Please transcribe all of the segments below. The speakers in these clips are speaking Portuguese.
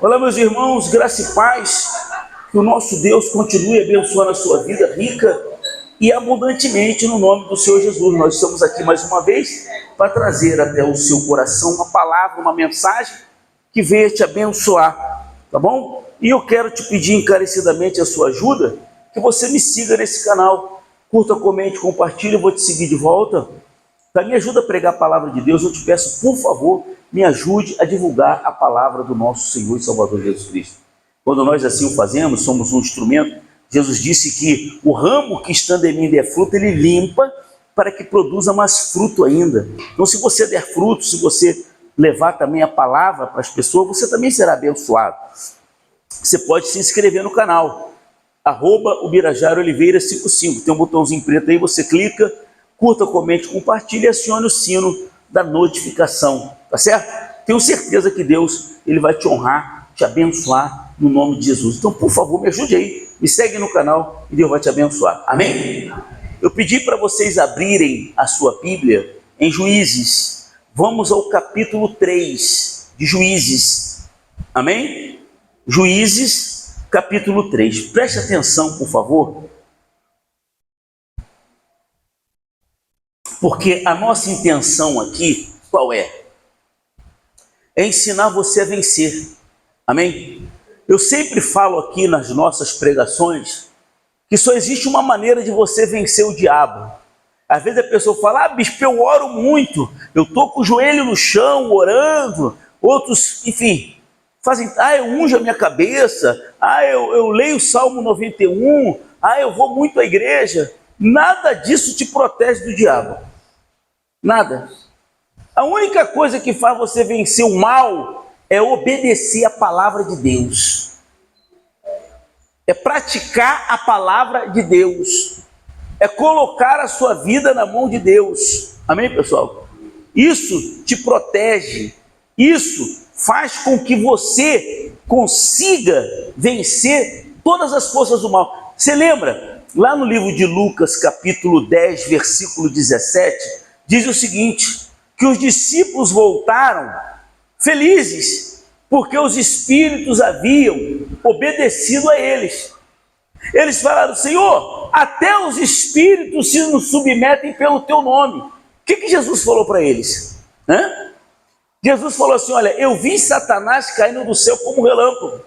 Olá, meus irmãos, graça e paz. Que o nosso Deus continue abençoando a sua vida rica e abundantemente no nome do Senhor Jesus. Nós estamos aqui mais uma vez para trazer até o seu coração uma palavra, uma mensagem que venha te abençoar, tá bom? E eu quero te pedir encarecidamente a sua ajuda, que você me siga nesse canal. Curta, comente, compartilhe, eu vou te seguir de volta. Tá? Me ajuda a pregar a palavra de Deus. Eu te peço, por favor, me ajude a divulgar a palavra do nosso Senhor e Salvador Jesus Cristo. Quando nós assim o fazemos, somos um instrumento. Jesus disse que o ramo que estando em mim der fruto, ele limpa para que produza mais fruto ainda. Então, se você der fruto, se você levar também a palavra para as pessoas, você também será abençoado. Você pode se inscrever no canal, @Ubirajara_Oliveira55. Tem um botãozinho preto aí, você clica, curta, comente, compartilhe e acione o sino da notificação, tá certo? Tenho certeza que Deus ele vai te honrar, te abençoar no nome de Jesus. Então, por favor, me ajude aí, me segue no canal e Deus vai te abençoar. Amém? Eu pedi para vocês abrirem a sua Bíblia em Juízes. Vamos ao capítulo 3 de Juízes. Amém? Juízes, capítulo 3. Preste atenção, por favor. Porque a nossa intenção aqui, qual é? É ensinar você a vencer. Amém? Eu sempre falo aqui nas nossas pregações que só existe uma maneira de você vencer o diabo. Às vezes a pessoa fala, bispo, eu oro muito, eu estou com o joelho no chão, orando. Outros, enfim, fazem, eu unjo a minha cabeça, eu leio o Salmo 91, eu vou muito à igreja. Nada disso te protege do diabo. Nada. A única coisa que faz você vencer o mal é obedecer a palavra de Deus. É praticar a palavra de Deus. É colocar a sua vida na mão de Deus. Amém, pessoal? Isso te protege. Isso faz com que você consiga vencer todas as forças do mal. Você lembra? Lá no livro de Lucas, capítulo 10, versículo 17, diz o seguinte, que os discípulos voltaram felizes, porque os espíritos haviam obedecido a eles. Eles falaram, Senhor, até os espíritos se nos submetem pelo teu nome. O que Jesus falou para eles? Jesus falou assim, olha, eu vi Satanás caindo do céu como relâmpago.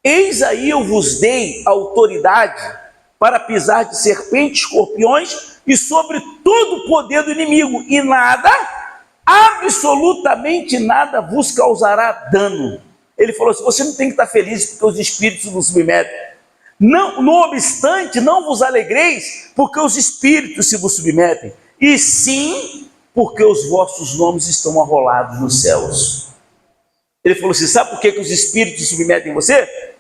Eis aí eu vos dei autoridade para pisar de serpentes, escorpiões e sobre todo o poder do inimigo. E nada, absolutamente nada vos causará dano. Ele falou assim, você não tem que estar feliz porque os espíritos nos submetem. Não, no obstante, não vos alegreis porque os espíritos se vos submetem, e sim porque os vossos nomes estão arrolados nos céus. Ele falou assim, sabe por que os espíritos se submetem a você?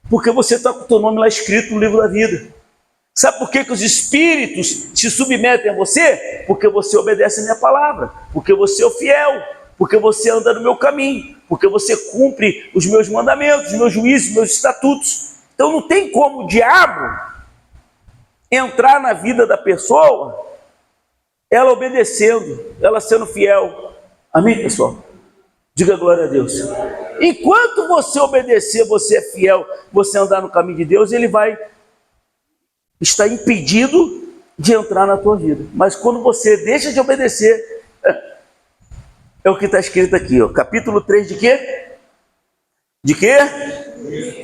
Porque você está com o teu nome lá escrito no livro da vida. Sabe por que os espíritos se submetem a você? Porque você obedece a minha palavra, porque você é o fiel, porque você anda no meu caminho, porque você cumpre os meus mandamentos, os meus juízos, os meus estatutos. Então não tem como o diabo entrar na vida da pessoa, ela obedecendo, ela sendo fiel. Amém, pessoal? Diga glória a Deus. Enquanto você obedecer, você é fiel, você andar no caminho de Deus, ele vai estar impedido de entrar na tua vida. Mas quando você deixa de obedecer, é o que está escrito aqui, ó, capítulo 3 de quê? De quê?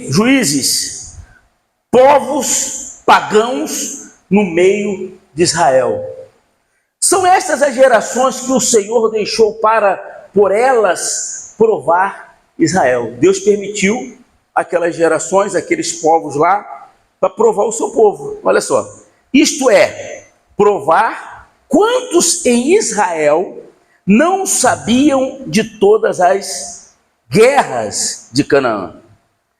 Juízes. Povos pagãos no meio de Israel. São estas as gerações que o Senhor deixou para, por elas, provar Israel. Deus permitiu aquelas gerações, aqueles povos lá, para provar o seu povo. Olha só. Isto é, provar quantos em Israel não sabiam de todas as guerras de Canaã.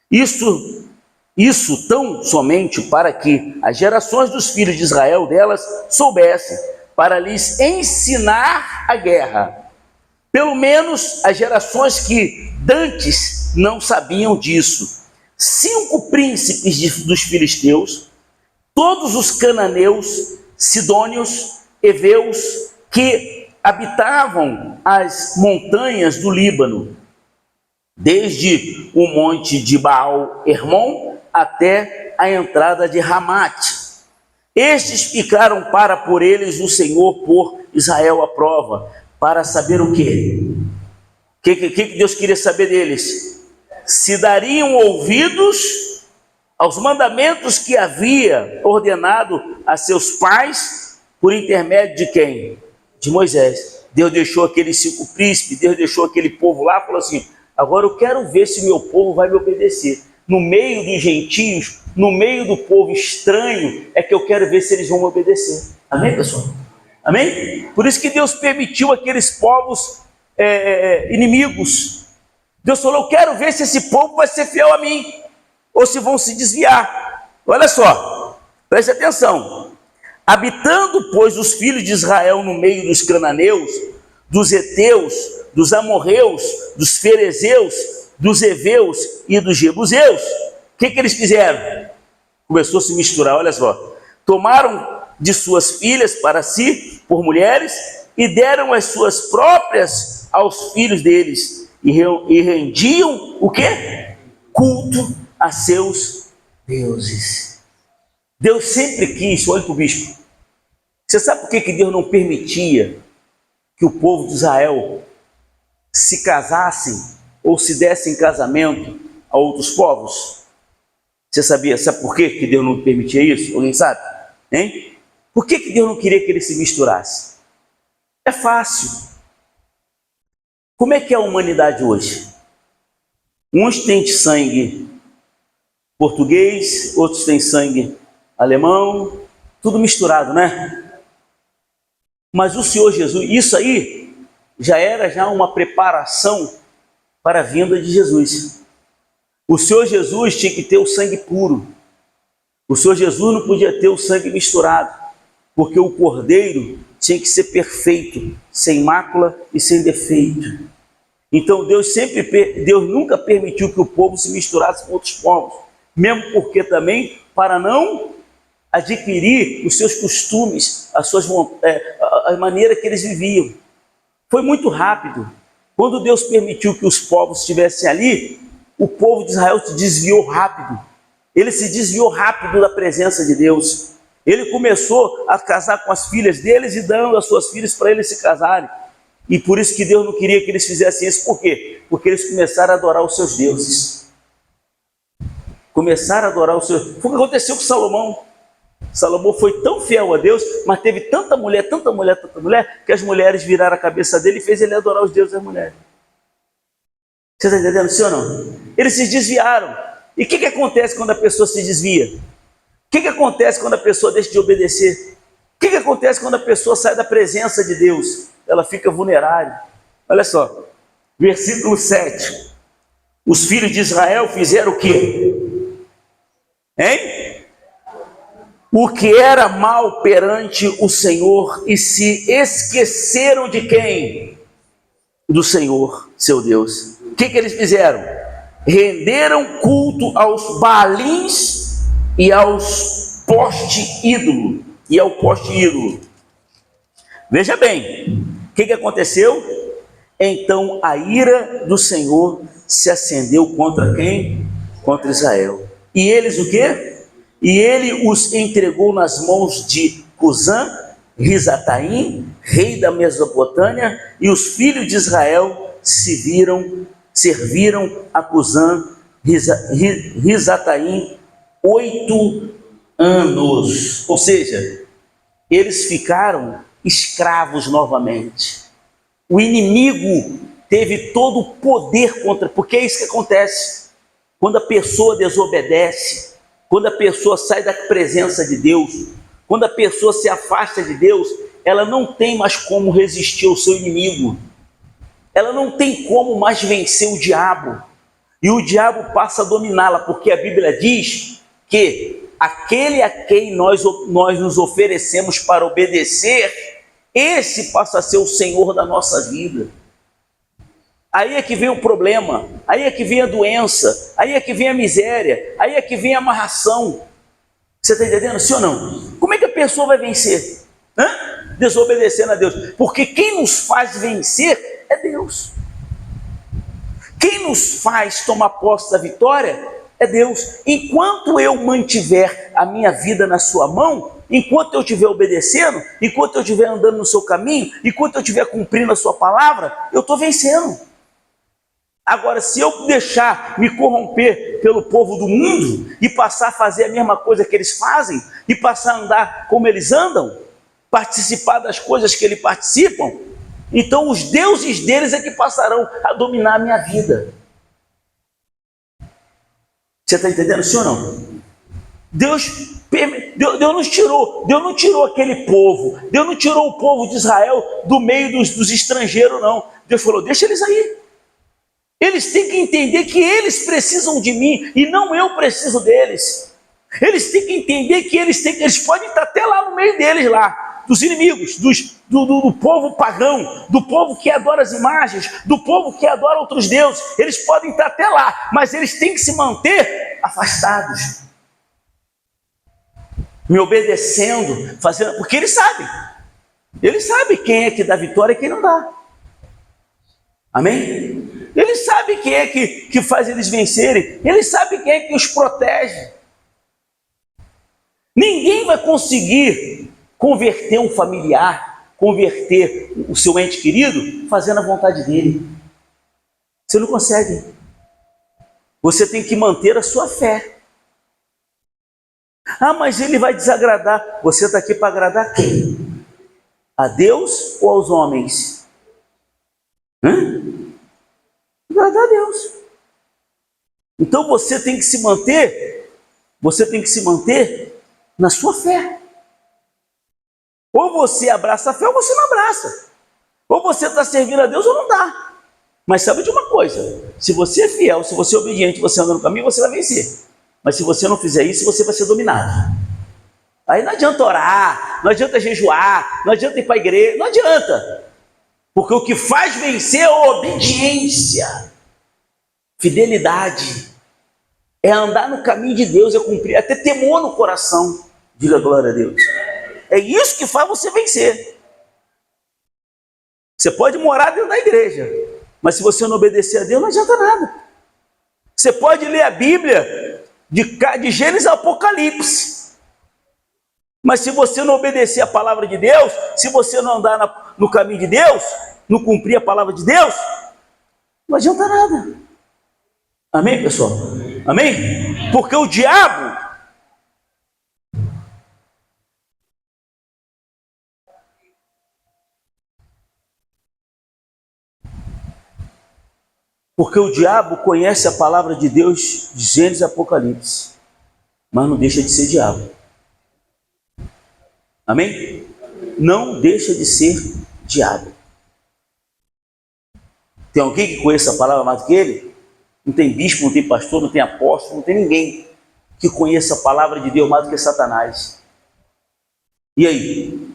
Isso tão somente para que as gerações dos filhos de Israel delas soubessem, para lhes ensinar a guerra. Pelo menos as gerações que dantes não sabiam disso. 5 príncipes dos filisteus, todos os cananeus, sidônios, heveus, que habitavam as montanhas do Líbano, desde o monte de Baal-Hermon até a entrada de Ramate. Estes ficaram para por eles o Senhor por Israel à prova, para saber o quê? O que Deus queria saber deles? Se dariam ouvidos aos mandamentos que havia ordenado a seus pais, por intermédio de quem? De Moisés. Deus deixou aqueles 5 príncipes, Deus deixou aquele povo lá, falou assim: agora eu quero ver se meu povo vai me obedecer. No meio dos gentios, no meio do povo estranho, é que eu quero ver se eles vão me obedecer. Amém, pessoal? Amém? Por isso que Deus permitiu aqueles povos inimigos. Deus falou: eu quero ver se esse povo vai ser fiel a mim, ou se vão se desviar. Olha só, preste atenção. Habitando, pois, os filhos de Israel no meio dos cananeus, dos heteus, dos amorreus, dos ferezeus, dos heveus e dos jebuseus, o que eles fizeram? Começou a se misturar, olha só. Tomaram de suas filhas para si, por mulheres, e deram as suas próprias aos filhos deles, e rendiam o quê? Culto a seus deuses. Deus sempre quis, olha para o bispo, você sabe por que Deus não permitia que o povo de Israel se casassem ou se dessem casamento a outros povos? Você sabia? Sabe por que Deus não permitia isso? Alguém sabe? Hein? Por que Deus não queria que eles se misturassem? É fácil. Como é que é a humanidade hoje? Uns têm sangue português, outros têm sangue alemão, tudo misturado, né? Mas o Senhor Jesus, isso aí já era uma preparação para a vinda de Jesus. O Senhor Jesus tinha que ter o sangue puro. O Senhor Jesus não podia ter o sangue misturado, porque o cordeiro tinha que ser perfeito, sem mácula e sem defeito. Então Deus nunca permitiu que o povo se misturasse com outros povos, mesmo porque também para não adquirir os seus costumes, a maneira que eles viviam. Foi muito rápido. Quando Deus permitiu que os povos estivessem ali, o povo de Israel se desviou rápido. Ele se desviou rápido da presença de Deus. Ele começou a casar com as filhas deles e dando as suas filhas para eles se casarem. E por isso que Deus não queria que eles fizessem isso. Por quê? Porque eles começaram a adorar os seus deuses. Começaram a adorar os seus... Foi o que aconteceu com Salomão. Salomão foi tão fiel a Deus, mas teve tanta mulher, que as mulheres viraram a cabeça dele e fez ele adorar os deuses das mulheres. Você está entendendo, sim ou não? Eles se desviaram. E o que acontece quando a pessoa se desvia? O que acontece quando a pessoa deixa de obedecer? O que acontece quando a pessoa sai da presença de Deus? Ela fica vulnerável. Olha só, versículo 7. Os filhos de Israel fizeram o quê? Hein? O que era mal perante o Senhor e se esqueceram de quem? Do Senhor, seu Deus. O que eles fizeram? Renderam culto aos Baalins e aos poste ídolo. Veja bem, o que aconteceu? Então a ira do Senhor se acendeu contra quem? Contra Israel. E eles o quê? E ele os entregou nas mãos de Cusã, Risataim, rei da Mesopotâmia, e os filhos de Israel serviram a Cusã, Risataim 8 anos. Ou seja, eles ficaram escravos novamente. O inimigo teve todo o poder contra, porque é isso que acontece. Quando a pessoa desobedece, quando a pessoa sai da presença de Deus, quando a pessoa se afasta de Deus, ela não tem mais como resistir ao seu inimigo. Ela não tem como mais vencer o diabo. E o diabo passa a dominá-la, porque a Bíblia diz que aquele a quem nós nos oferecemos para obedecer, esse passa a ser o Senhor da nossa vida. Aí é que vem o problema, aí é que vem a doença, aí é que vem a miséria, aí é que vem a amarração. Você está entendendo, sim ou não? Como é que a pessoa vai vencer? Desobedecendo a Deus. Porque quem nos faz vencer é Deus. Quem nos faz tomar posse da vitória é Deus. Enquanto eu mantiver a minha vida na sua mão, enquanto eu estiver obedecendo, enquanto eu estiver andando no seu caminho, enquanto eu estiver cumprindo a sua palavra, eu estou vencendo. Agora, se eu deixar me corromper pelo povo do mundo e passar a fazer a mesma coisa que eles fazem, e passar a andar como eles andam, participar das coisas que eles participam, então os deuses deles é que passarão a dominar a minha vida. Você está entendendo, sim ou não? Deus não tirou aquele povo, Deus não tirou o povo de Israel do meio dos estrangeiros, não. Deus falou, deixa eles aí. Eles têm que entender que eles precisam de mim e não eu preciso deles. Eles têm que entender que eles podem estar até lá no meio deles, lá, dos inimigos, do povo pagão, do povo que adora as imagens, do povo que adora outros deuses. Eles podem estar até lá, mas eles têm que se manter afastados, me obedecendo, fazendo, porque eles sabem quem é que dá vitória e quem não dá. Amém? Ele sabe quem é que faz eles vencerem. Ele sabe quem é que os protege. Ninguém vai conseguir converter um familiar, converter o seu ente querido, fazendo a vontade dele. Você não consegue. Você tem que manter a sua fé. Ah, mas ele vai desagradar. Você está aqui para agradar quem? A Deus ou aos homens? Agradar a Deus. Então você tem que se manter na sua fé. Ou você abraça a fé ou você não abraça. Ou você está servindo a Deus ou não está. Mas sabe de uma coisa, se você é fiel, se você é obediente, você anda no caminho, você vai vencer. Mas se você não fizer isso, você vai ser dominado. Aí não adianta orar, não adianta jejuar, não adianta ir para a igreja, não adianta. Porque o que faz vencer é a obediência, fidelidade, é andar no caminho de Deus, é cumprir, é ter temor no coração. Diga glória a Deus. É isso que faz você vencer. Você pode morar dentro da igreja, mas se você não obedecer a Deus, não adianta nada. Você pode ler a Bíblia de Gênesis a Apocalipse, mas se você não obedecer a palavra de Deus, se você não andar no caminho de Deus, não cumprir a palavra de Deus, não adianta nada. Amém, pessoal? Amém? Porque o diabo conhece a palavra de Deus de Gênesis e Apocalipse, mas não deixa de ser diabo. Amém? Não deixa de ser diabo. Tem alguém que conheça a palavra mais do que ele? Não tem bispo, não tem pastor, não tem apóstolo, não tem ninguém que conheça a palavra de Deus mais do que Satanás. E aí?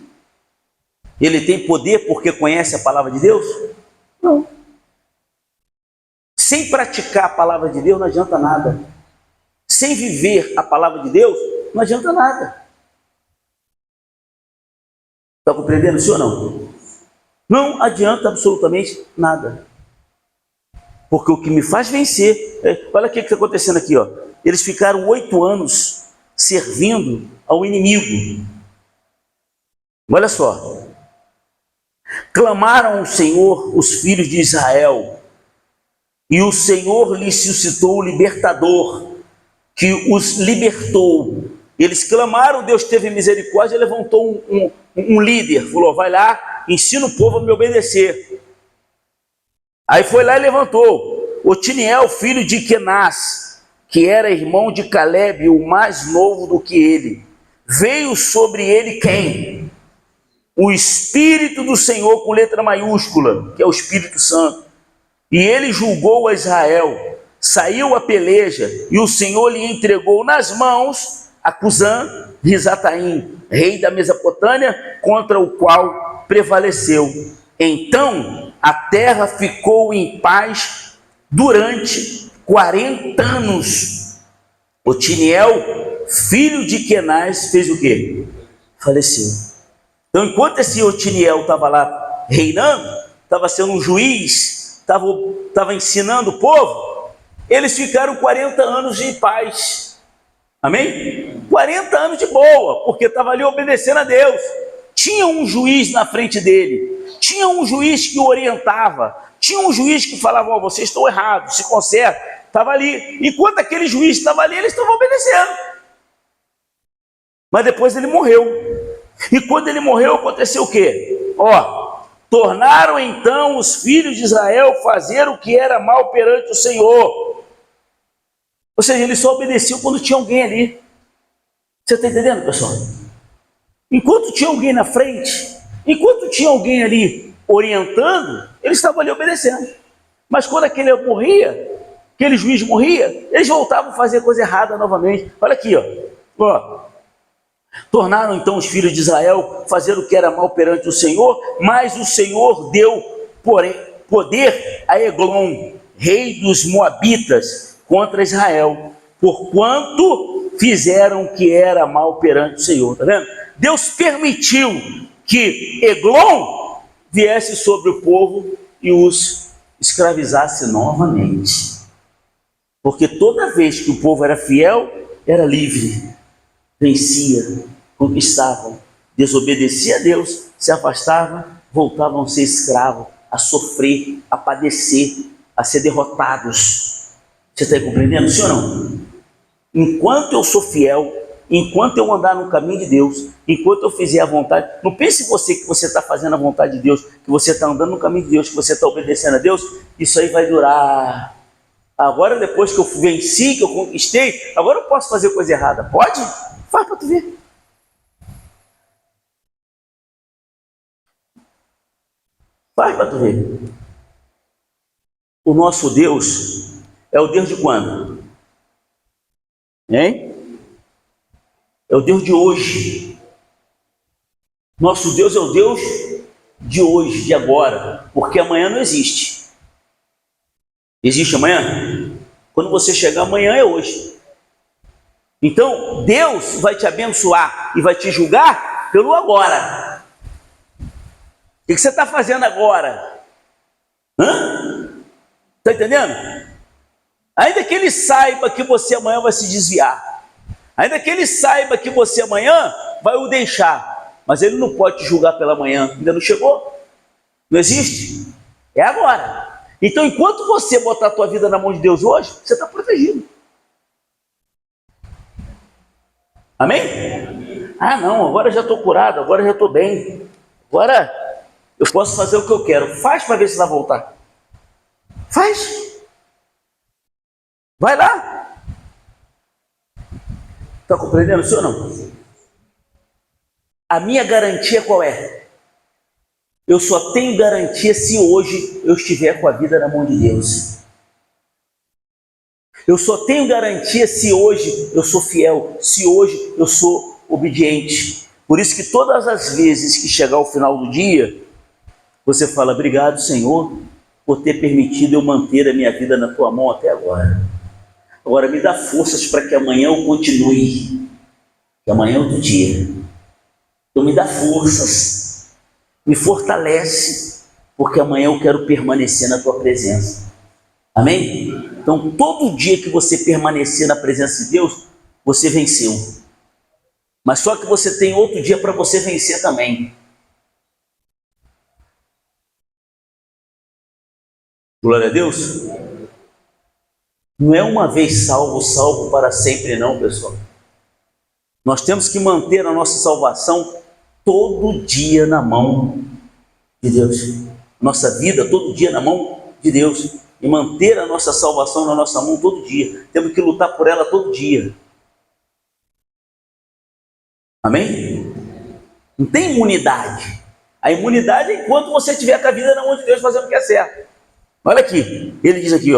Ele tem poder porque conhece a palavra de Deus? Não. Sem praticar a palavra de Deus não adianta nada. Sem viver a palavra de Deus não adianta nada. Está compreendendo, sim ou não? Não adianta absolutamente nada. Porque o que me faz vencer... olha o que está acontecendo aqui. Ó. Eles ficaram 8 anos servindo ao inimigo. Olha só. Clamaram ao Senhor os filhos de Israel, e o Senhor lhes suscitou o libertador, que os libertou. Eles clamaram, Deus teve misericórdia, levantou um líder, falou, vai lá, ensina o povo a me obedecer. Aí foi lá e levantou Otiniel, filho de Kenaz, que era irmão de Calebe, o mais novo do que ele. Veio sobre ele quem? O Espírito do Senhor, com letra maiúscula, que é o Espírito Santo. E ele julgou a Israel, saiu a peleja, e o Senhor lhe entregou nas mãos a Cusã Risataim, rei da Mesopotâmia, contra o qual prevaleceu. Então a terra ficou em paz durante 40 anos. Otiniel, filho de Kenaz, fez o quê? Faleceu. Então, enquanto esse Otiniel estava lá reinando, estava sendo um juiz, estava ensinando o povo, eles ficaram 40 anos de paz. Amém? 40 anos de boa, porque estava ali obedecendo a Deus. Tinha um juiz na frente dele, tinha um juiz que o orientava, tinha um juiz que falava, ó, vocês estão errados, se conserta. Estava ali. Enquanto aquele juiz estava ali, eles estavam obedecendo. Mas depois ele morreu. E quando ele morreu, aconteceu o quê? Ó, tornaram então os filhos de Israel fazer o que era mal perante o Senhor. Ou seja, ele só obedeceu quando tinha alguém ali. Você está entendendo, pessoal? Enquanto tinha alguém na frente, enquanto tinha alguém ali orientando, eles estavam ali obedecendo. Mas quando aquele juiz morria, eles voltavam a fazer coisa errada novamente. Olha aqui, ó. Tornaram então os filhos de Israel fazer o que era mal perante o Senhor, mas o Senhor deu poder a Eglon, rei dos Moabitas, contra Israel, porquanto fizeram o que era mal perante o Senhor. Tá vendo? Deus permitiu que Eglon viesse sobre o povo e os escravizasse novamente. Porque toda vez que o povo era fiel, era livre, vencia, conquistava, desobedecia a Deus, se afastava, voltavam a ser escravos, a sofrer, a padecer, a ser derrotados. Você está compreendendo, sim ou não? Enquanto eu sou fiel, enquanto eu andar no caminho de Deus, enquanto eu fizer a vontade, não pense você que você está fazendo a vontade de Deus, que você está andando no caminho de Deus, que você está obedecendo a Deus, isso aí vai durar. Agora, depois que eu venci, que eu conquistei, agora eu posso fazer coisa errada. Pode? Faz para tu ver. Faz para tu ver. O nosso Deus é o Deus de quando? Hein? É o Deus de hoje. Nosso Deus é o Deus de hoje, de agora, porque amanhã não existe. Existe amanhã? Quando você chegar amanhã é hoje. Então, Deus vai te abençoar e vai te julgar pelo agora. O que você está fazendo agora? Está entendendo? Ainda que ele saiba que você amanhã vai se desviar, ainda que ele saiba que você amanhã vai o deixar, mas ele não pode te julgar pela manhã. Ainda não chegou? Não existe? É agora. Então, enquanto você botar a tua vida na mão de Deus hoje, você está protegido. Amém? Ah, não, agora já estou curado, agora já estou bem. Agora eu posso fazer o que eu quero. Faz para ver se vai voltar. Faz. Vai lá. Está compreendendo, senhor ou não? A minha garantia qual é? Eu só tenho garantia se hoje eu estiver com a vida na mão de Deus. Eu só tenho garantia se hoje eu sou fiel, se hoje eu sou obediente. Por isso que todas as vezes que chegar o final do dia, você fala, obrigado, Senhor, por ter permitido eu manter a minha vida na tua mão até agora. Agora me dá forças para que amanhã eu continue. Que amanhã é outro dia. Então me dá forças, me fortalece, porque amanhã eu quero permanecer na tua presença. Amém? Então todo dia que você permanecer na presença de Deus, você venceu. Mas só que você tem outro dia para você vencer também. Glória a Deus. Não é uma vez salvo, salvo para sempre não, pessoal. Nós temos que manter a nossa salvação todo dia na mão de Deus. Nossa vida todo dia na mão de Deus. E manter a nossa salvação na nossa mão todo dia. Temos que lutar por ela todo dia. Amém? Não tem imunidade. A imunidade é enquanto você estiver com a vida na mão de Deus fazendo o que é certo. Olha aqui, ele diz aqui,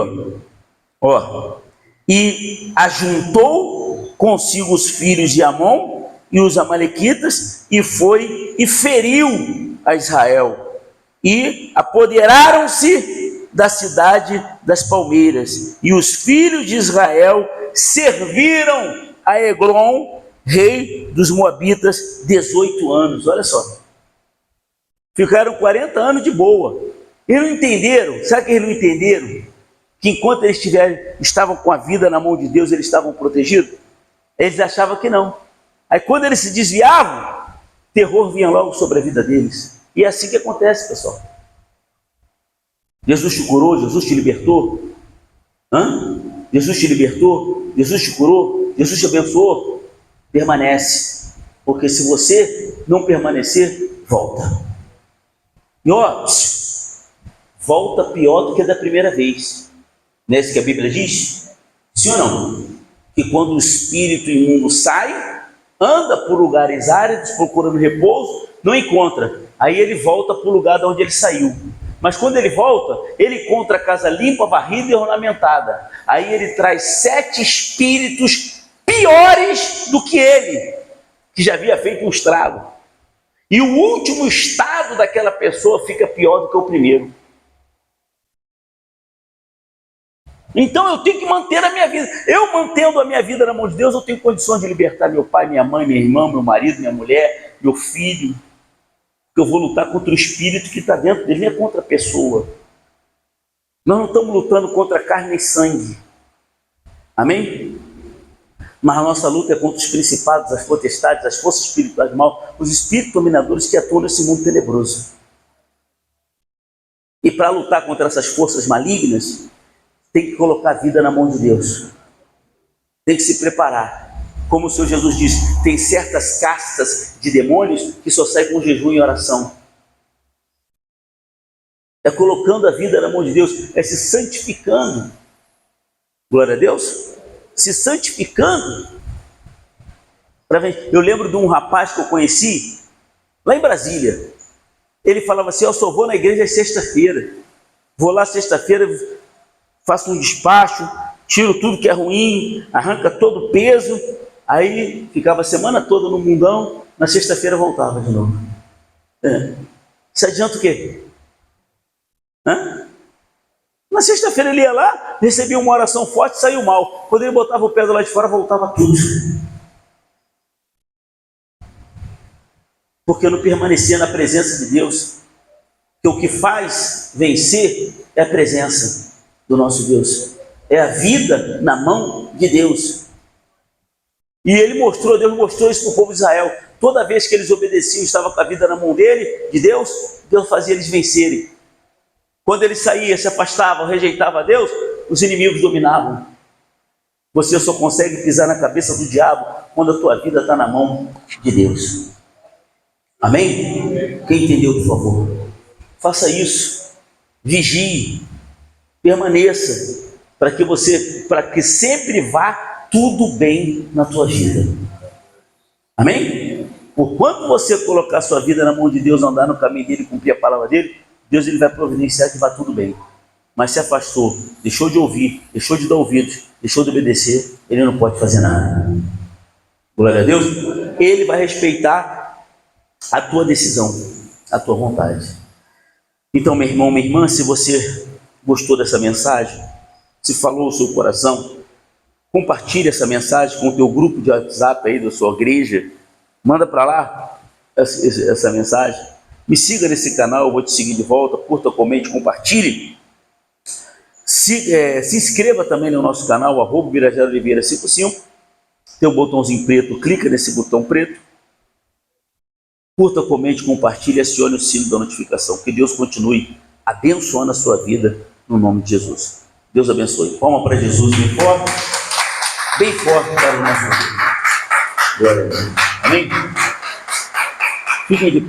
e ajuntou consigo os filhos de Amon e os amalequitas, e foi e feriu a Israel, e apoderaram-se da cidade das palmeiras, e os filhos de Israel serviram a Eglon, rei dos Moabitas, 18 anos, olha só, ficaram 40 anos de boa, Eles não entenderam, sabe que eles não entenderam? Que enquanto eles estavam com a vida na mão de Deus, eles estavam protegidos? Eles achavam que não. Aí quando eles se desviavam, terror vinha logo sobre a vida deles. E é assim que acontece, pessoal. Jesus te curou, Jesus te libertou. Jesus te libertou, Jesus te curou, Jesus te abençoou. Permanece. Porque se você não permanecer, volta. E volta pior do que da primeira vez. Não é isso que a Bíblia diz? Sim ou não? Que quando o espírito imundo sai, anda por lugares áridos, procurando repouso, não encontra. Aí ele volta para o lugar de onde ele saiu. Mas quando ele volta, ele encontra a casa limpa, varrida e ornamentada. Aí ele traz 7 espíritos piores do que ele, que já havia feito um estrago. E o último estado daquela pessoa fica pior do que o primeiro. Então eu tenho que manter a minha vida. Eu mantendo a minha vida na mão de Deus, eu tenho condições de libertar meu pai, minha mãe, minha irmã, meu marido, minha mulher, meu filho. Eu vou lutar contra o espírito que está dentro dele, não é contra a pessoa. Nós não estamos lutando contra carne e sangue. Amém? Mas a nossa luta é contra os principados, as potestades, as forças espirituais do mal, os espíritos dominadores que atuam nesse mundo tenebroso. E para lutar contra essas forças malignas, tem que colocar a vida na mão de Deus. Tem que se preparar. Como o Senhor Jesus disse, tem certas castas de demônios que só saem com jejum e oração. É colocando a vida na mão de Deus, é se santificando. Glória a Deus. Se santificando. Eu lembro de um rapaz que eu conheci, lá em Brasília. Ele falava assim, eu só vou na igreja às sexta-feira. Vou lá sexta-feira, faço um despacho, tiro tudo que é ruim, arranca todo o peso. Aí ficava a semana toda no mundão, na sexta-feira voltava de novo. Isso adianta o quê? Na sexta-feira ele ia lá, recebia uma oração forte, saiu mal. Quando ele botava o pé do lado de fora, voltava tudo. Porque não permanecia na presença de Deus. Que o que faz vencer é a presença do nosso Deus. É a vida na mão de Deus. E Deus mostrou isso para o povo de Israel. Toda vez que eles obedeciam, estava com a vida na mão dele, de Deus, Deus fazia eles vencerem. Quando eles saíam, se afastavam, rejeitavam a Deus, os inimigos dominavam. Você só consegue pisar na cabeça do diabo quando a tua vida está na mão de Deus. Amém? Quem entendeu, por favor? Faça isso. Vigie. Permaneça. Para que sempre vá tudo bem na tua vida. Amém? Por quanto você colocar sua vida na mão de Deus, andar no caminho dele, cumprir a palavra dele, Deus ele vai providenciar que vai tudo bem. Mas se afastou, deixou de ouvir, deixou de dar ouvidos, deixou de obedecer, ele não pode fazer nada. Glória a Deus. Ele vai respeitar a tua decisão, a tua vontade. Então, meu irmão, minha irmã, se você gostou dessa mensagem, se falou o seu coração, compartilhe essa mensagem com o teu grupo de WhatsApp aí da sua igreja. Manda para lá essa mensagem. Me siga nesse canal, eu vou te seguir de volta. Curta, comente, compartilhe. Se inscreva também no nosso canal, @BirajarOliveira55. Tem um botãozinho preto, clica nesse botão preto. Curta, comente, compartilhe e acione o sino da notificação. Que Deus continue abençoando a sua vida, no nome de Jesus. Deus abençoe. Palma para Jesus, bem forte para o nosso Deus. Glória a Deus. Amém? Fiquem de pé.